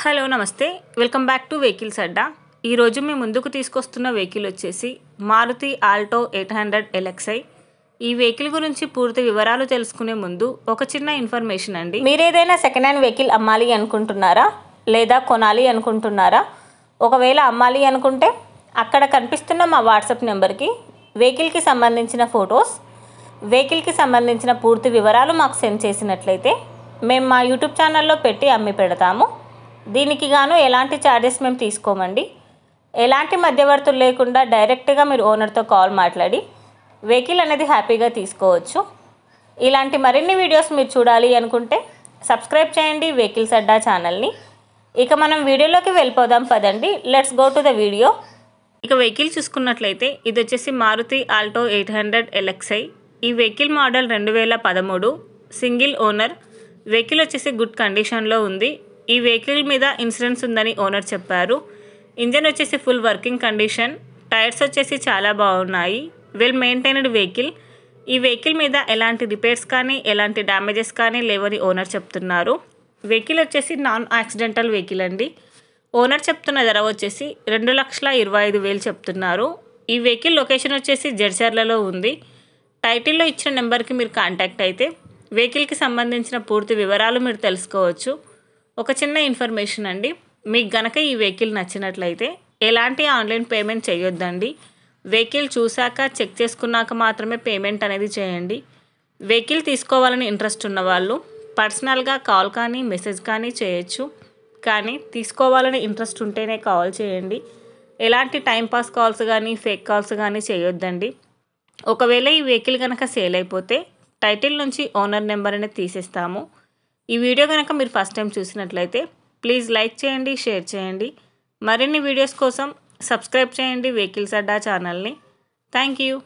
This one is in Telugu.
హలో నమస్తే వెల్కమ్ బ్యాక్ టు వెహికల్స్ అడ్డా. ఈరోజు మీ ముందుకు తీసుకొస్తున్న వెహికల్ వచ్చేసి మారుతి ఆల్టో 800 LXi. ఈ వెహికల్ గురించి పూర్తి వివరాలు తెలుసుకునే ముందు ఒక చిన్న ఇన్ఫర్మేషన్ అండి. మీరు ఏదైనా సెకండ్ హ్యాండ్ వెహికల్ అమ్మాలి అనుకుంటున్నారా లేదా కొనాలి అనుకుంటున్నారా? ఒకవేళ అమ్మాలి అనుకుంటే అక్కడ కనిపిస్తున్న మా వాట్సాప్ నెంబర్కి వెహికల్కి సంబంధించిన ఫొటోస్, వెహికల్కి సంబంధించిన పూర్తి వివరాలు మాకు సెండ్ చేసినట్లయితే మేము మా యూట్యూబ్ ఛానల్లో పెట్టి అమ్మి పెడతాము. దీనికి గాను ఎలాంటి ఛార్జెస్ మేము తీసుకోమండి. ఎలాంటి మధ్యవర్తులు లేకుండా డైరెక్ట్గా మీరు ఓనర్తో కాల్ మాట్లాడి వెహికల్ అనేది హ్యాపీగా తీసుకోవచ్చు. ఇలాంటి మరిన్ని వీడియోస్ మీరు చూడాలి అనుకుంటే సబ్స్క్రైబ్ చేయండి వెహికల్స్ అడ్డా ఛానల్ని. ఇక మనం వీడియోలోకి వెళ్ళిపోదాం పదండి. Let's go to the video. ఇక వెహికల్ చూసుకున్నట్లయితే ఇది వచ్చేసి మారుతి ఆల్టో 800 LXi. ఈ vehicle model 2013, single owner. Vehicle వచ్చేసి గుడ్ కండిషన్లో ఉంది. ఈ వెహికల్ మీద ఇన్సూరెన్స్ ఉందని ఓనర్ చెప్పారు. ఇంజన్ వచ్చేసి ఫుల్ వర్కింగ్ కండిషన్. టైర్స్ వచ్చేసి చాలా బాగున్నాయి. Well maintained vehicle. ఈ వెహికల్ మీద ఎలాంటి రిపేర్స్ కానీ ఎలాంటి డ్యామేజెస్ కానీ లేవని ఓనర్ చెప్తున్నారు. వెహికల్ వచ్చేసి నాన్ యాక్సిడెంటల్ వెహికల్ అండి. ఓనర్ చెప్తున్న ధర వచ్చేసి 2,25,000 చెప్తున్నారు. ఈ వెహికల్ లొకేషన్ వచ్చేసి జడ్చర్లలో ఉంది. టైటిల్లో ఇచ్చిన నెంబర్కి మీరు కాంటాక్ట్ అయితే వెహికల్కి సంబంధించిన పూర్తి వివరాలు మీరు తెలుసుకోవచ్చు. ఒక చిన్న ఇన్ఫర్మేషన్ అండి, మీకు గనక ఈ వెహికల్ నచ్చినట్లయితే ఎలాంటి ఆన్లైన్ పేమెంట్ చేయొద్దండి. వెహికల్ చూశాక చెక్ చేసుకున్నాక మాత్రమే పేమెంట్ అనేది చేయండి. వెహికల్ తీసుకోవాలని ఇంట్రెస్ట్ ఉన్న వాళ్ళు పర్సనల్గా కాల్ కానీ మెసేజ్ కానీ చేయొచ్చు. కానీ తీసుకోవాలని ఇంట్రెస్ట్ ఉంటేనే కాల్ చేయండి. ఎలాంటి టైంపాస్ కాల్స్ కానీ ఫేక్ కాల్స్ కానీ చేయొద్దండి. ఒకవేళ ఈ వెహికల్ కనుక సేల్ అయిపోతే టైటిల్ నుంచి ఓనర్ నెంబర్ అనేది తీసేస్తాము. ఈ వీడియో కనుక మీరు ఫస్ట్ టైం చూసినట్లయితే ప్లీజ్ లైక్ చేయండి, షేర్ చేయండి. మరిన్ని వీడియోస్ కోసం సబ్స్క్రైబ్ చేయండి వెహికల్స్ అడ్డా ఛానల్ని. Thank you.